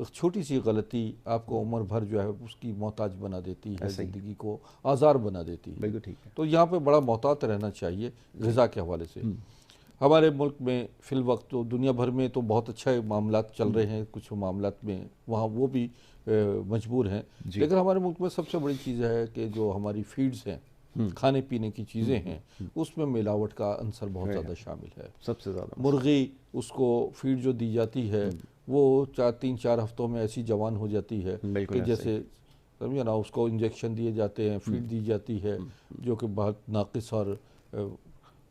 چھوٹی سی غلطی آپ کو عمر بھر جو ہے اس کی محتاج بنا دیتی ہے، زندگی کو آزار بنا دیتی ہے. بالکل ٹھیک ہے. تو یہاں پہ بڑا محتاط رہنا چاہیے غذا کے حوالے سے. ہمارے ملک میں فی الوقت تو دنیا بھر میں تو بہت اچھے معاملات چل رہے ہیں، کچھ معاملات میں وہاں وہ بھی مجبور ہیں، لیکن ہمارے ملک میں سب سے بڑی چیز ہے کہ جو ہماری فیڈز ہیں، کھانے پینے کی چیزیں ہیں، اس میں ملاوٹ کا عنصر بہت زیادہ شامل ہے. سب سے زیادہ مرغی اس کو فیڈ جو دی جاتی ہے وہ 3-4 ہفتوں میں ایسی جوان ہو جاتی ہے کہ جیسے سمجھے نا، اس کو انجیکشن دیے جاتے ہیں، فیڈ دی جاتی ہے جو کہ بہت ناقص اور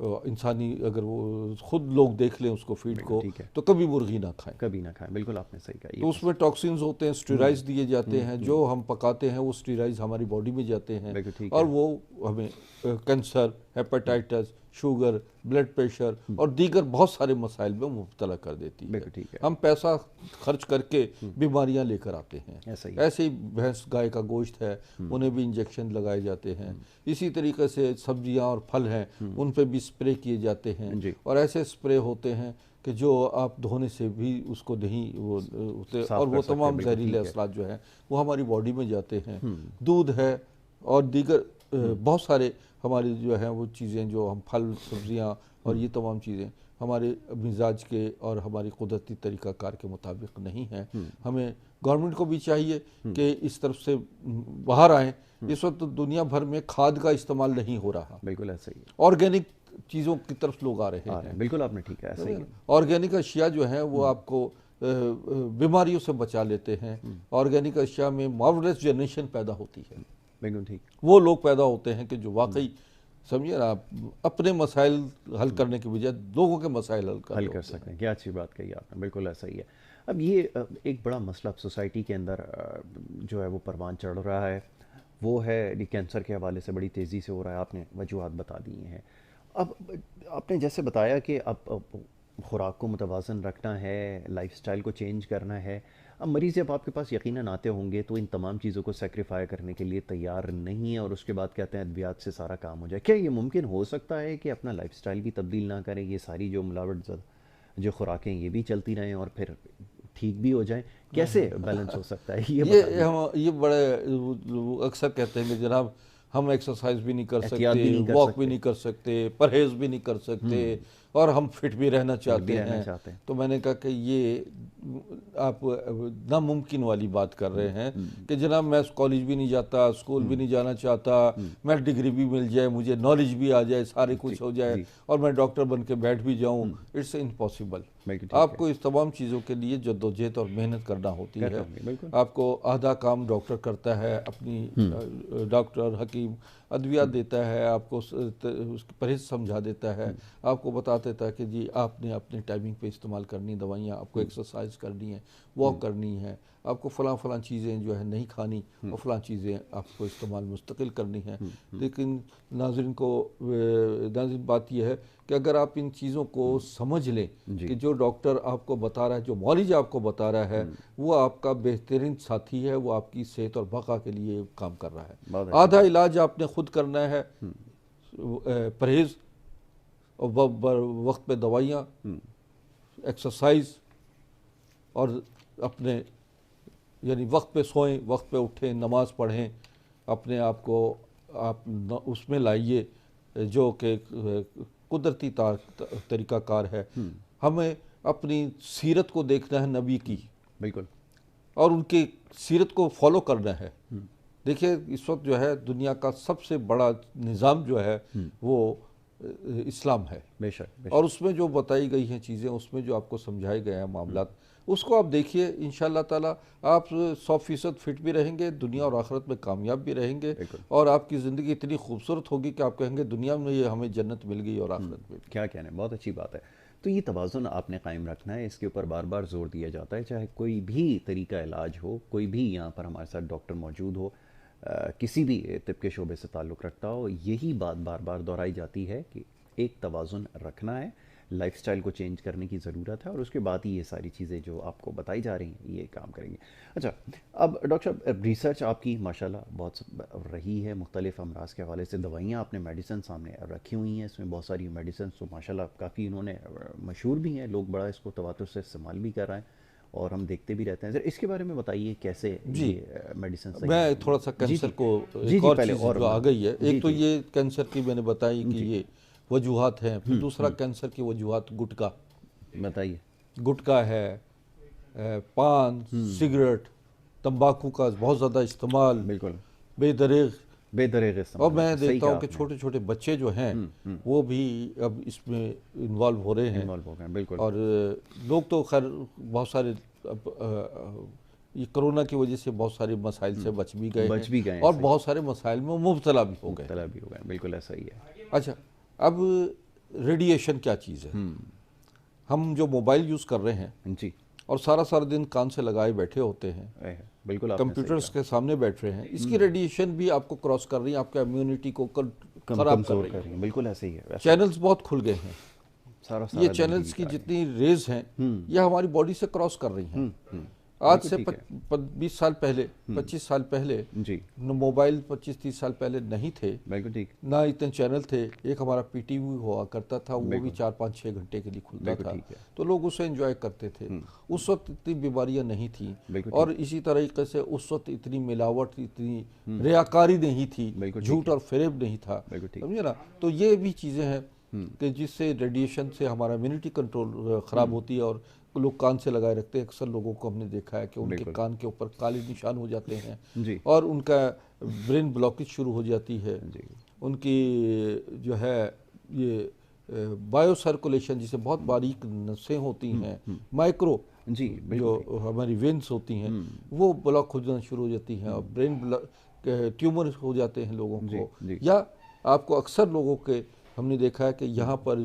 انسانی، اگر وہ خود لوگ دیکھ لیں اس کو فیڈ کو تو کبھی مرغی نہ کھائیں، کبھی نہ کھائیں. بالکل آپ نے صحیح کہا. تو اس میں ٹاکسنز ہوتے ہیں، اسٹیرائڈز دیے جاتے ہیں، جو ہم پکاتے ہیں وہ اسٹیرائڈز ہماری باڈی میں جاتے ہیں اور وہ ہمیں cancer, hepatitis, sugar, blood pressure اور دیگر بہت سارے مسائل میں مبتلا کر دیتی ہے. ہم پیسہ خرچ کر کے بیماریاں لے کر آتے ہیں. ایسے ہی بھینس گائے کا گوشت ہے، انہیں بھی انجیکشن لگائے جاتے ہیں. اسی طریقے سے سبزیاں اور پھل ہیں، ان پہ بھی اسپرے کیے جاتے ہیں، اور ایسے اسپرے ہوتے ہیں کہ جو آپ دھونے سے بھی اس کو نہیں وہ ہوتے، اور وہ تمام زہریلے اثرات جو ہیں وہ ہماری باڈی میں جاتے ہیں. دودھ ہے اور دیگر بہت سارے ہماری جو ہیں وہ چیزیں، جو ہم پھل سبزیاں اور یہ تمام چیزیں ہمارے مزاج کے اور ہماری قدرتی طریقہ کار کے مطابق نہیں ہیں. ہمیں گورنمنٹ کو بھی چاہیے کہ اس طرف سے باہر آئیں. اس وقت دنیا بھر میں کھاد کا استعمال نہیں ہو رہا، بالکل ایسا ہی ہے. آرگینک چیزوں کی طرف لوگ آ رہے ہیں. بالکل آپ نے ٹھیک ہے، ایسا ہی ہے. آرگینک اشیاء جو ہیں وہ آپ کو بیماریوں سے بچا لیتے ہیں. آرگینک اشیاء میں مارولس جنریشن پیدا ہوتی ہے. بالکل ٹھیک. وہ لوگ پیدا ہوتے ہیں کہ جو واقعی سمجھیے نا، آپ اپنے مسائل حل کرنے کے بجائے لوگوں کے مسائل حل کر سکتے ہیں. کیا اچھی بات کہی آپ نے. بالکل ایسا ہی ہے. اب یہ ایک بڑا مسئلہ اب سوسائٹی کے اندر جو ہے وہ پروان چڑھ رہا ہے، وہ ہے کینسر کے حوالے سے بڑی تیزی سے ہو رہا ہے. آپ نے وجوہات بتا دی ہیں. اب آپ نے جیسے بتایا کہ اب خوراک کو متوازن رکھنا ہے، لائف سٹائل کو چینج کرنا ہے. اب مریض جب آپ کے پاس یقیناً آتے ہوں گے تو ان تمام چیزوں کو سیکریفائی کرنے کے لیے تیار نہیں ہے، اور اس کے بعد کہتے ہیں ادویات سے سارا کام ہو جائے. کیا یہ ممکن ہو سکتا ہے کہ اپنا لائف سٹائل بھی تبدیل نہ کریں، یہ ساری جو ملاوٹ جو خوراکیں یہ بھی چلتی رہیں اور پھر ٹھیک بھی ہو جائیں؟ کیسے بیلنس ہو سکتا ہے یہ بڑے اکثر کہتے ہیں کہ جناب ہم ایکسرسائز بھی نہیں کر سکتے، واک بھی نہیں کر سکتے، پرہیز بھی نہیں کر سکتے، اور ہم فٹ بھی رہنا چاہتے ہیں. تو میں نے کہا کہ یہ آپ ناممکن والی بات کر رہے ہیں کہ جناب میں کالج بھی نہیں جاتا، اسکول بھی نہیں جانا چاہتا، میں ڈگری بھی مل جائے، مجھے نالج بھی آ جائے، سارے کچھ ہو جائے اور میں ڈاکٹر بن کے بیٹھ بھی جاؤں. It's impossible. آپ کو اس تمام چیزوں کے لیے جدوجہد اور محنت کرنا ہوتی ہے. آپ کو آدھا کام ڈاکٹر کرتا ہے، اپنی ڈاکٹر حکیم ادویات دیتا ہے، آپ کو اس کی پرہیز سمجھا دیتا ہے، آپ کو بتا دیتا ہے کہ جی آپ نے اپنے ٹائمنگ پہ استعمال کرنی دوائیاں، آپ کو ایکسرسائز کرنی ہے، واک کرنی ہے، آپ کو فلاں چیزیں جو ہے نہیں کھانی اور فلاں چیزیں آپ کو استعمال مستقل کرنی ہے. لیکن ناظرین بات یہ ہے کہ اگر آپ ان چیزوں کو سمجھ لیں کہ جو ڈاکٹر آپ کو بتا رہا ہے، جو معالج آپ کو بتا رہا ہے، وہ آپ کا بہترین ساتھی ہے، وہ آپ کی صحت اور بقا کے لیے کام کر رہا ہے. آدھا علاج آپ نے خود کرنا ہے، پرہیز، وقت پہ دوائیاں، ایکسرسائز، اور اپنے یعنی وقت پہ سوئیں، وقت پہ اٹھیں، نماز پڑھیں، اپنے آپ کو آپ اس میں لائیے جو کہ قدرتی طریقہ کار ہے. ہمیں اپنی سیرت کو دیکھنا ہے نبی کی، بالکل، اور ان کی سیرت کو فالو کرنا ہے. دیکھیے اس وقت جو ہے دنیا کا سب سے بڑا نظام جو ہے وہ اسلام ہے، بے شک. اور اس میں جو بتائی گئی ہیں چیزیں، اس میں جو آپ کو سمجھائے گئے ہیں معاملات، اس کو آپ دیکھیے. انشاءاللہ تعالی آپ 100% فٹ بھی رہیں گے، دنیا اور آخرت میں کامیاب بھی رہیں گے، اور آپ کی زندگی اتنی خوبصورت ہوگی کہ آپ کہیں گے دنیا میں یہ ہمیں جنت مل گئی اور آخرت میں. کیا کہنا ہے، بہت اچھی بات ہے. تو یہ توازن آپ نے قائم رکھنا ہے، اس کے اوپر بار بار زور دیا جاتا ہے، چاہے کوئی بھی طریقہ علاج ہو، کوئی بھی یہاں پر ہمارے ساتھ ڈاکٹر موجود ہو، کسی بھی طب کے شعبے سے تعلق رکھتا ہو، یہی بات بار بار دہرائی جاتی ہے کہ ایک توازن رکھنا ہے، لائف سٹائل کو چینج کرنے کی ضرورت ہے، اور اس کے بعد ہی یہ ساری چیزیں جو آپ کو بتائی جا رہی ہیں یہ کام کریں گے. اچھا، اب ڈاکٹر صاحب ریسرچ آپ کی ماشاءاللہ بہت رہی ہے، مختلف امراض کے حوالے سے دوائیاں آپ نے میڈیسن سامنے رکھی ہوئی ہیں، اس میں بہت ساری میڈیسنس تو ماشاءاللہ کافی انہوں نے مشہور بھی ہیں، لوگ بڑا اس کو تواتر سے استعمال بھی کر رہے ہیں، اور ہم دیکھتے بھی رہتے ہیں. اس کے بارے میں بتائیے کیسے میڈیسن. میں تھوڑا سا کینسر کو ایک اور چیز جو آ گئی ہے, ایک تو یہ کینسر کی میں نے بتائی کہ یہ وجوہات ہیں, پھر دوسرا کینسر کی وجوہات گٹکا. بتائیے. گٹکا ہے, پان, سگریٹ, تمباکو کا بہت زیادہ استعمال, بالکل بے دریغ استعمال. اور میں دیکھتا ہوں کہ چھوٹے چھوٹے بچے جو ہیں وہ بھی اب اس میں انوالو ہو رہے ہیں. بالکل. اور لوگ تو خیر بہت سارے یہ کرونا کی وجہ سے بہت سارے مسائل سے بچ بھی گئے اور بہت سارے مسائل میں مبتلا بھی ہو گئے. بالکل ایسا ہی ہے. اچھا, اب ریڈیشن کیا چیز ہے؟ ہم جو موبائل یوز کر رہے ہیں جی, اور سارا دن کان سے لگائے بیٹھے ہوتے ہیں, بالکل کمپیوٹرز کے سامنے بیٹھ رہے ہیں, اس کی ریڈیشن بھی آپ کو کراس کر رہی ہے, آپ کا امیونٹی کو خراب کر رہی ہے. بالکل ایسے ہی ہے. چینلز بہت کھل گئے ہیں, یہ چینلز کی جتنی ریز ہیں یہ ہماری باڈی سے کراس کر رہی ہیں. آج سے 20 سال پہلے 25 سال پہلے موبائل 25-30 سال پہلے نہیں تھے, نہ اتنے چینل تھے. ایک ہمارا پی ٹی وی ہوا کرتا تھا, وہ بھی 4-5-6 گھنٹے کے لیے کھلتا تھا, تو لوگ اسے انجوائے کرتے تھے. اس وقت اتنی بیماریاں نہیں تھیں, اور اسی طریقے سے اس وقت اتنی ملاوٹ, اتنی ریاکاری نہیں تھی, جھوٹ اور فریب نہیں تھا, سمجھے نا. تو یہ بھی چیزیں ہیں کہ جس سے ریڈیشن سے ہمارا امیونٹی کنٹرول خراب ہوتی ہے, اور لوگ کان سے لگائے رکھتے ہیں. اکثر لوگوں کو ہم نے دیکھا ہے کہ ان کے کان کے اوپر کالے نشان ہو جاتے ہیں, اور ان کا برین بلاکیج شروع ہو جاتی ہے. ان کی جو ہے یہ بایو سرکولیشن جسے بہت باریک نسیں ہوتی ہیں, مائکرو جو ہماری وینس ہوتی ہیں, وہ بلاک ہو جانا شروع ہو جاتی ہیں, اور برین ٹیومر ہو جاتے ہیں لوگوں کو. یا آپ کو اکثر لوگوں کے ہم نے دیکھا ہے کہ یہاں پر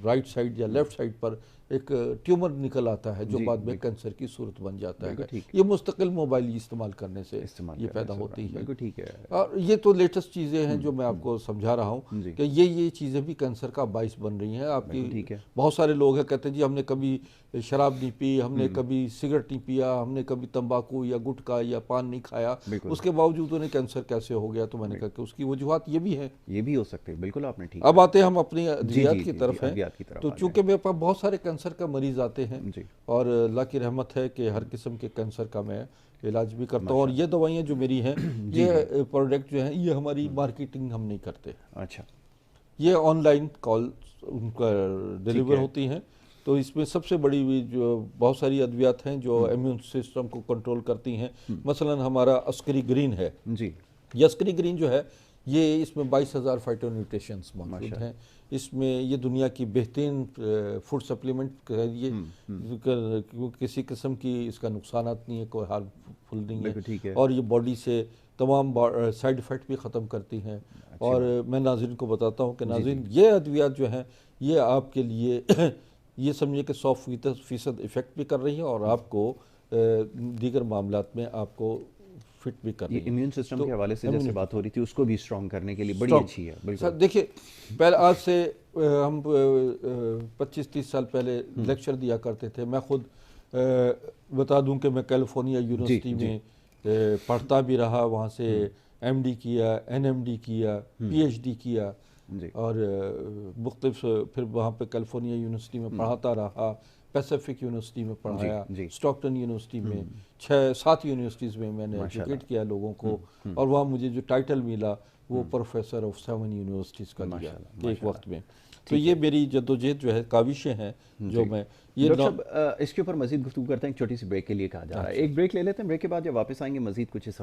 رائٹ سائڈ یا لیفٹ سائڈ پر ایک ٹیومر نکل آتا ہے جو بعد میں کینسر کی صورت بن جاتا ہے. یہ مستقل موبائل استعمال کرنے سے یہ پیدا ہوتی ہے. اور یہ تو لیٹسٹ چیزیں ہیں جو میں آپ کو سمجھا رہا ہوں کہ یہ چیزیں بھی کینسر کا باعث بن رہی ہیں. آپ کی بہت سارے لوگ ہیں کہتے ہیں جی ہم نے کبھی شراب نہیں پی, ہم نے کبھی سگریٹ نہیں پیا, ہم نے کبھی تمباکو یا گٹکا یا پان نہیں کھایا, اس کے باوجود انہیں کینسر کیسے ہو گیا؟ تو میں نے کہا کہ اس کی وجوہات یہ بھی ہیں, یہ بھی ہو سکتے ہیں. بالکل آپ نے ٹھیک. اب آتے ہیں ہم اپنی ادویات کی طرف ہیں. تو چونکہ میرے پاس بہت سارے کینسر کا مریض آتے ہیں, اور اللہ کی رحمت ہے کہ ہر قسم کے کینسر کا میں علاج بھی کرتا ہوں. اور یہ دوائیاں جو میری ہیں, یہ پروڈکٹ جو ہیں, یہ ہماری مارکیٹنگ ہم نہیں کرتے. اچھا, یہ آن لائن کال ان کا ڈیلیور ہوتی ہیں. تو اس میں سب سے بڑی جو بہت ساری ادویات ہیں جو امیون سسٹم کو کنٹرول کرتی ہیں. مثلا ہمارا عسکری گرین ہے, یہ عسکری گرین جو ہے یہ اس میں 22,000 فائٹو نیوٹریشنز موجود ہیں. اس میں یہ دنیا کی بہترین فوڈ سپلیمنٹ کہیے, کسی قسم کی اس کا نقصانات نہیں ہے, کوئی ہارمفل نہیں ہے, اور یہ باڈی سے تمام سائیڈ افیکٹ بھی ختم کرتی ہیں. اور میں ناظرین کو بتاتا ہوں کہ ناظرین یہ ادویات جو ہیں یہ آپ کے لیے یہ سمجھے کہ 100% افیکٹ بھی کر رہی ہیں, اور آپ کو دیگر معاملات میں آپ کو فٹ بھی کر رہی ہے. یہ امیون سسٹم کے حوالے سے جیسے بات ہو رہی تھی اس کو بھی اسٹرانگ کرنے کے لیے بڑی اچھی ہے. بالکل. دیکھیے پہلے آج سے ہم 25-30 سال پہلے لیکچر دیا کرتے تھے. میں خود بتا دوں کہ میں کیلیفورنیا یونیورسٹی میں پڑھتا بھی رہا, وہاں سے ایم ڈی کیا, این ایم ڈی کیا, پی ایچ ڈی کیا, اور مختلف پھر وہاں پہ کیلیفورنیا یونیورسٹی میں پڑھاتا رہا, پیسیفک یونیورسٹی میں پڑھایا, اسٹاکٹن یونیورسٹی میں, 6-7 یونیورسٹیز میں نے ایجوکیٹ کیا لوگوں کو, اور وہاں مجھے جو ٹائٹل ملا وہ پروفیسر آف 7 یونیورسٹیز کا دیا ایک وقت میں. تو یہ میری جدوجہد جو ہے کاوشیں ہیں جو میں یہ اس کے اوپر مزید گفتگو کرتے ہیں. ایک چھوٹی سی بریک کے لیے کہا جا رہا ہے, ایک بریک لے لیتے ہیں. بریک کے بعد جب واپس آئیں گے مزید کچھ